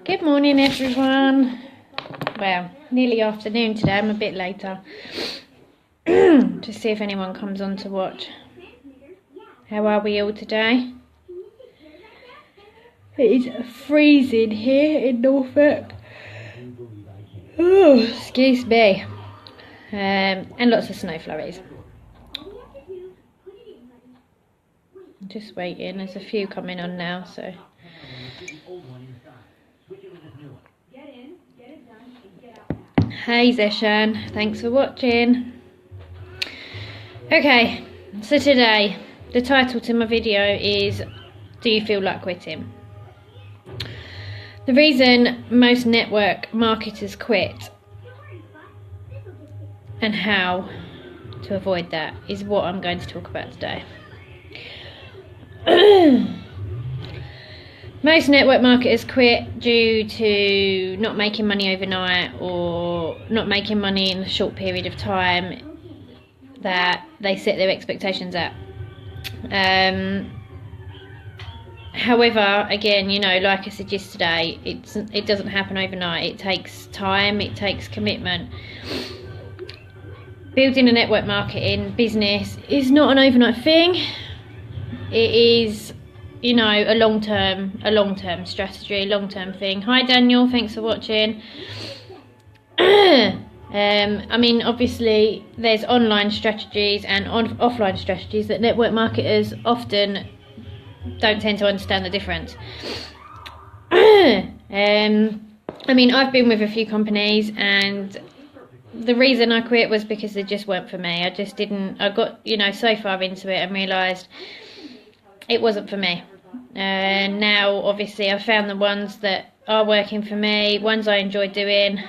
Good morning, everyone. Well, nearly afternoon today. I'm a bit later to see if anyone comes on to watch. How are we all today? It is freezing here in Norfolk. Oh, excuse me. And lots of snow flurries. Just waiting. There's a few coming on now, so. Hey Zeshan, thanks for watching. Okay, so today the title to my video is Do you feel like quitting? The reason most network marketers quit and how to avoid that is what I'm going to talk about today. Most network marketers quit due to not making money overnight or not making money in a short period of time that they set their expectations at. However, again, you know, like I said yesterday, it doesn't happen overnight. It takes time, it takes commitment. Building a network marketing business is not an overnight thing. It is, you know, a long-term strategy, a long-term thing. Hi Daniel, thanks for watching. I mean, obviously there's online strategies and offline strategies that network marketers often don't tend to understand the difference. I mean, I've been with a few companies and the reason I quit was because they just weren't for me. I got, you know, so far into it and realised it wasn't for me. And now obviously I've found the ones that are working for me, ones I enjoy doing,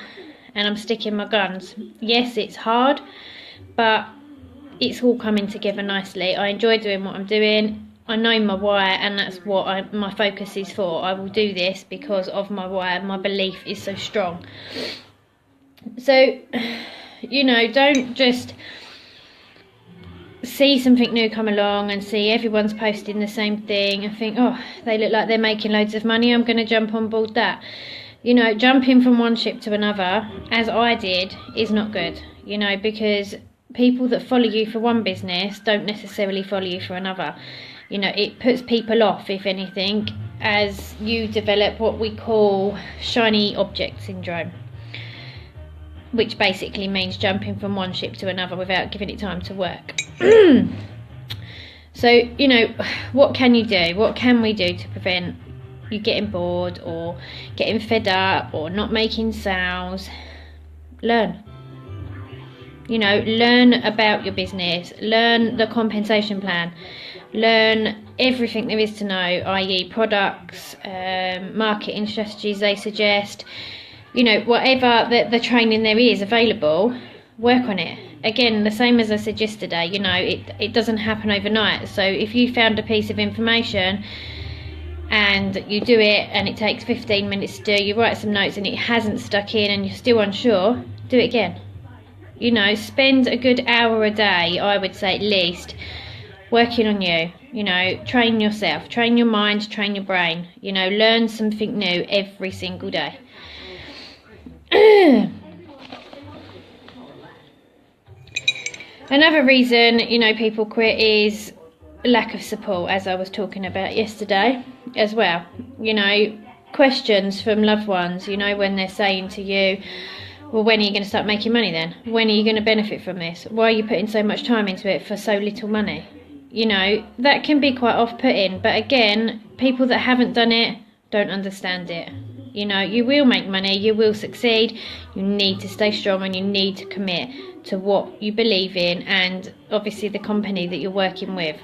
and I'm sticking my guns. Yes, it's hard, but it's all coming together nicely. I enjoy doing what I'm doing. I know my why, and that's what my focus is for. I will do this because of my why. My belief is so strong. So, you know, don't just see something new come along and see everyone's posting the same thing and think, oh, they look like they're making loads of money, I'm going to jump on board that. You know, jumping from one ship to another, as I did, is not good, you know, because people that follow you for one business don't necessarily follow you for another. You know, it puts people off, if anything, as you develop what we call shiny object syndrome, which basically means jumping from one ship to another without giving it time to work. So, you know, what can you do? What can we do to prevent you getting bored or getting fed up or not making sales? Learn. You know, learn about your business. Learn the compensation plan. Learn everything there is to know, i.e. products, marketing strategies they suggest. You know, whatever the training there is available, work on it. Again, the same as I said yesterday, you know, it doesn't happen overnight. So if you found a piece of information and you do it and it takes 15 minutes to do, you write some notes and it hasn't stuck in and you're still unsure, do it again. You know, spend a good hour a day, I would say at least, working on you. You know, train yourself, train your mind, train your brain. You know, learn something new every single day. Another reason, you know, people quit is lack of support, as I was talking about yesterday as well. You know, questions from loved ones, you know, when they're saying to you, well, when are you going to start making money then? When are you going to benefit from this? Why are you putting so much time into it for so little money? You know, that can be quite off-putting, but again, people that haven't done it don't understand it. You know, you will make money, you will succeed. You need to stay strong and you need to commit to what you believe in and obviously the company that you're working with.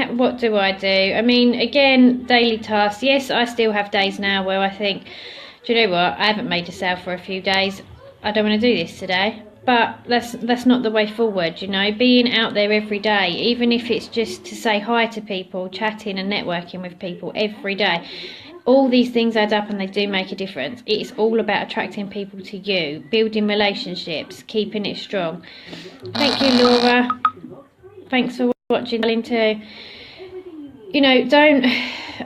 What do I do? I mean, again, daily tasks. Yes, I still have days now where I think, do you know what, I haven't made a sale for a few days. I don't want to do this today. But that's not the way forward, you know. Being out there every day, even if it's just to say hi to people, chatting and networking with people every day, all these things add up and they do make a difference. It's all about attracting people to you, building relationships, keeping it strong. Thank you, Laura. Thanks for watching, darling, too. you know, don't,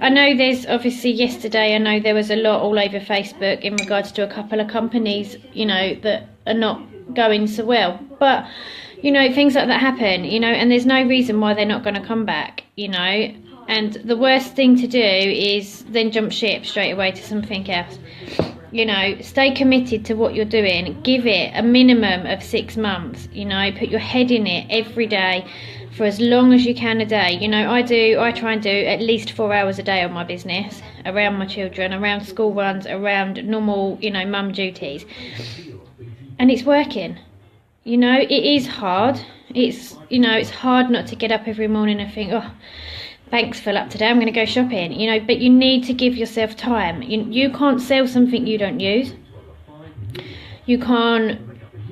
I know there's obviously yesterday, I know there was a lot all over Facebook in regards to a couple of companies, you know, that are not going so well, but you know, things like that happen, you know, and there's no reason why they're not going to come back, you know. And the worst thing to do is then jump ship straight away to something else. You know, stay committed to what you're doing. Give it a minimum of 6 months, you know, put your head in it every day for as long as you can a day. You know, I try and do at least 4 hours a day on my business, around my children, around school runs, around normal, you know, mum duties. And it's working. You know, it is hard. It's, you know, it's hard not to get up every morning and think, oh, bank's full up today, I'm going to go shopping, you know, but you need to give yourself time. You can't sell something you don't use. You can't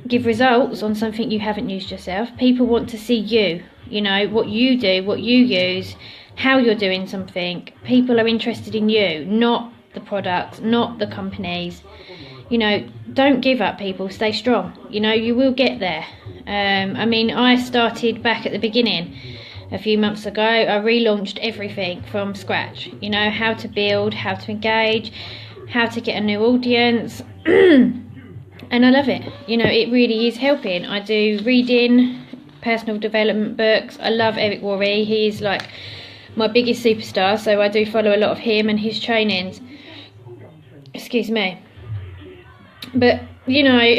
give results on something you haven't used yourself. People want to see you, you know, what you do, what you use, how you're doing something. People are interested in you, not the products, not the companies. You know, don't give up, people. Stay strong. You know, you will get there. I mean, I started back at the beginning a few months ago. I relaunched everything from scratch. You know, how to build, how to engage, how to get a new audience. And I love it. You know, it really is helping. I do reading, personal development books. I love Eric Worre. He's like my biggest superstar. So I do follow a lot of him and his trainings. Excuse me. But, you know,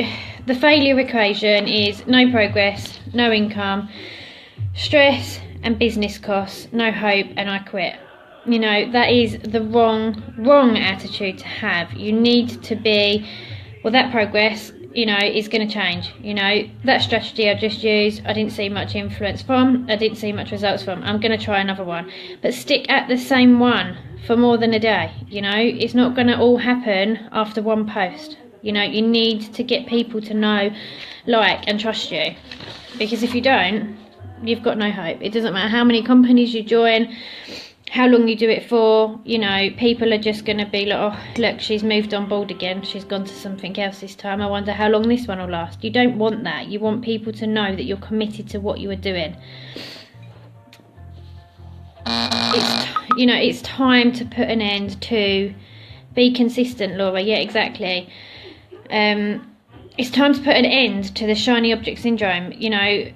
the failure equation is no progress, no income, stress and business costs, no hope, and I quit. You know, that is the wrong attitude to have. You need to be, well, that progress, you know, is going to change. You know, that strategy I just used, I didn't see much influence from, I didn't see much results from. I'm going to try another one. But stick at the same one for more than a day. You know, it's not going to all happen after one post. You know, you need to get people to know, like, and trust you. Because if you don't, you've got no hope. It doesn't matter how many companies you join, how long you do it for. You know, people are just going to be like, oh, look, she's moved on board again. She's gone to something else this time. I wonder how long this one will last. You don't want that. You want people to know that you're committed to what you are doing. You know, it's time to put an end to be consistent, Laura. Yeah, exactly. It's time to put an end to the shiny object syndrome. You know,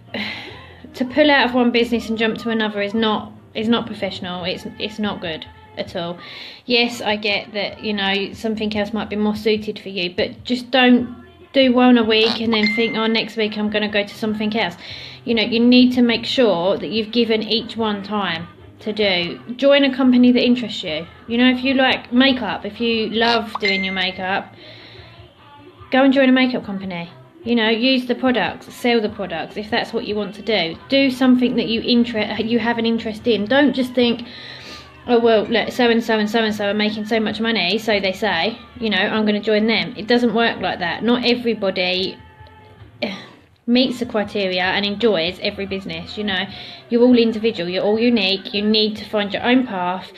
to pull out of one business and jump to another is not professional. It's not good at all. Yes, I get that, you know, something else might be more suited for you, but just don't do one a week and then think, oh, next week I'm going to go to something else. You know, you need to make sure that you've given each one time to do. Join a company that interests you. You know, if you like makeup, if you love doing your makeup, go and join a makeup company. You know, use the products, sell the products if that's what you want to do. Do something that you have an interest in. Don't just think, oh, well, look, so and so and so and so are making so much money, so they say, you know, I'm going to join them. It doesn't work like that. Not everybody meets the criteria and enjoys every business. You know, you're all individual, you're all unique. You need to find your own path.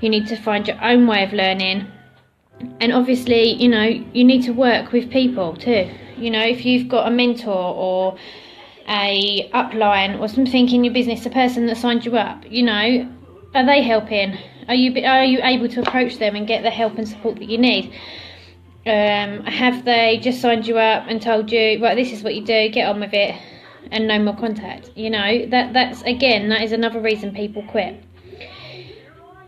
You need to find your own way of learning. And obviously, you know, you need to work with people too. You know, if you've got a mentor or a upline or something in your business, a person that signed you up, you know, are they helping? Are you able to approach them and get the help and support that you need? Have they just signed you up and told you, right, this is what you do, get on with it, and no more contact? You know, that is another reason people quit.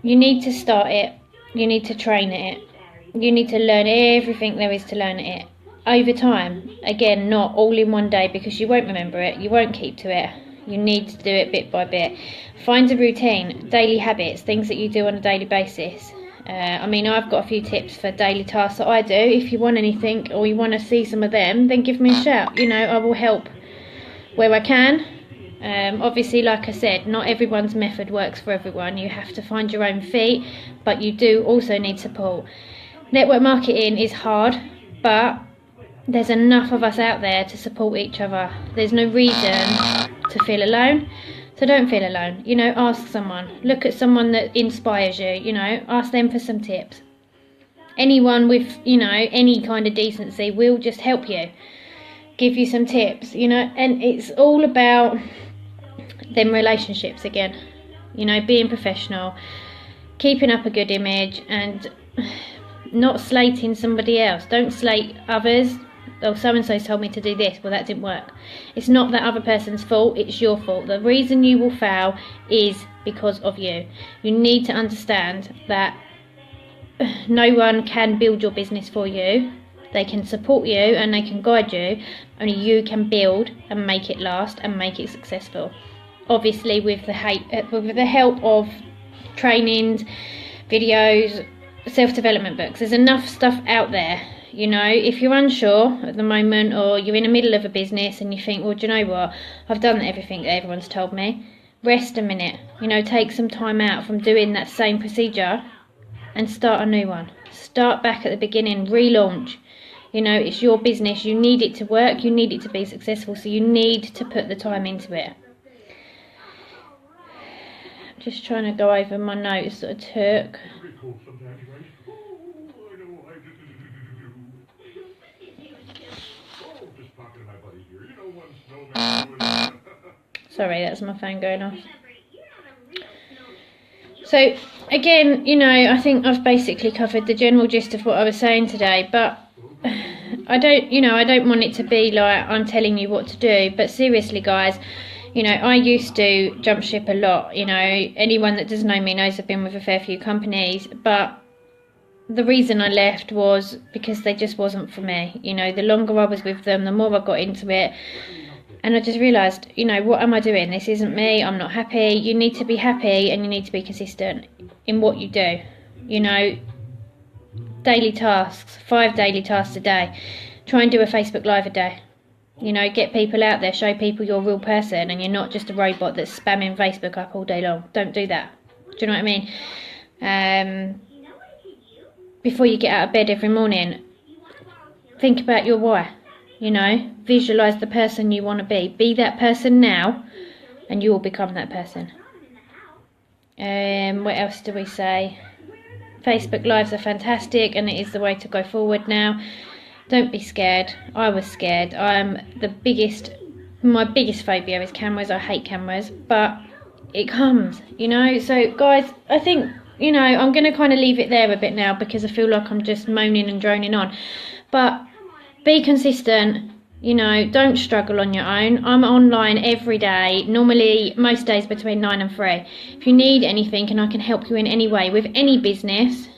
You need to start it. You need to train it. You need to learn everything there is to learn it over time. Again, not all in one day, because you won't remember it, you won't keep to it. You need to do it bit by bit. Find a routine, daily habits, things that you do on a daily basis. I mean, I've got a few tips for daily tasks that I do. If you want anything or you want to see some of them, then give me a shout. You know, I will help where I can. Obviously, like I said, not everyone's method works for everyone. You have to find your own feet, but you do also need support. Network marketing is hard, but there's enough of us out there to support each other. There's no reason to feel alone, so don't feel alone. You know, ask someone. Look at someone that inspires you, you know, ask them for some tips. Anyone with, you know, any kind of decency will just help you, give you some tips, you know, and it's all about them relationships again. You know, being professional, keeping up a good image, and not slating somebody else. Don't slate others. Oh, so-and-so told me to do this, well, that didn't work. It's not that other person's fault, it's your fault. The reason you will fail is because of you. You need to understand that no one can build your business for you. They can support you and they can guide you. Only you can build and make it last and make it successful. Obviously with the help of trainings, videos, self-development books. There's enough stuff out there. You know, if you're unsure at the moment, or you're in the middle of a business and you think, well, do you know what, I've done everything that everyone's told me, rest a minute, you know, take some time out from doing that same procedure and start a new one. Start back at the beginning, relaunch. You know, it's your business, you need it to work, you need it to be successful, so you need to put the time into it. Just trying to go over my notes that I took. Sorry, that's my phone going off. So again, you know, I think I've basically covered the general gist of what I was saying today, but I don't want it to be like I'm telling you what to do. But seriously, guys, you know, I used to jump ship a lot. You know, anyone that does know me knows I've been with a fair few companies, but the reason I left was because they just wasn't for me. You know, the longer I was with them, the more I got into it. And I just realised, you know, what am I doing? This isn't me. I'm not happy. You need to be happy and you need to be consistent in what you do. You know, daily tasks, 5 daily tasks a day. Try and do a Facebook Live a day. You know, get people out there, show people you're a real person and you're not just a robot that's spamming Facebook up all day long. Don't do that. Do you know what I mean? Before you get out of bed every morning, think about your why. You know, visualise the person you want to be. Be that person now, and you will become that person. What else do we say? Facebook Lives are fantastic, and it is the way to go forward now. Don't be scared. I was scared. My biggest phobia is cameras. I hate cameras, but it comes, you know. So, guys, I think, you know, I'm going to kind of leave it there a bit now because I feel like I'm just moaning and droning on. But be consistent, you know, don't struggle on your own. I'm online every day, normally most days between 9 and 3. If you need anything and I can help you in any way with any business,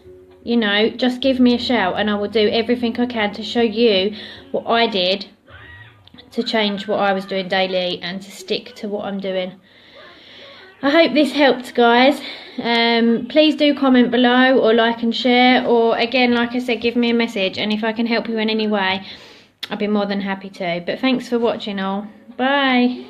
you know, just give me a shout and I will do everything I can to show you what I did to change what I was doing daily and to stick to what I'm doing. I hope this helped, guys. Please do comment below or like and share, or again, like I said, give me a message, and if I can help you in any way, I'll be more than happy to. But thanks for watching all. Bye.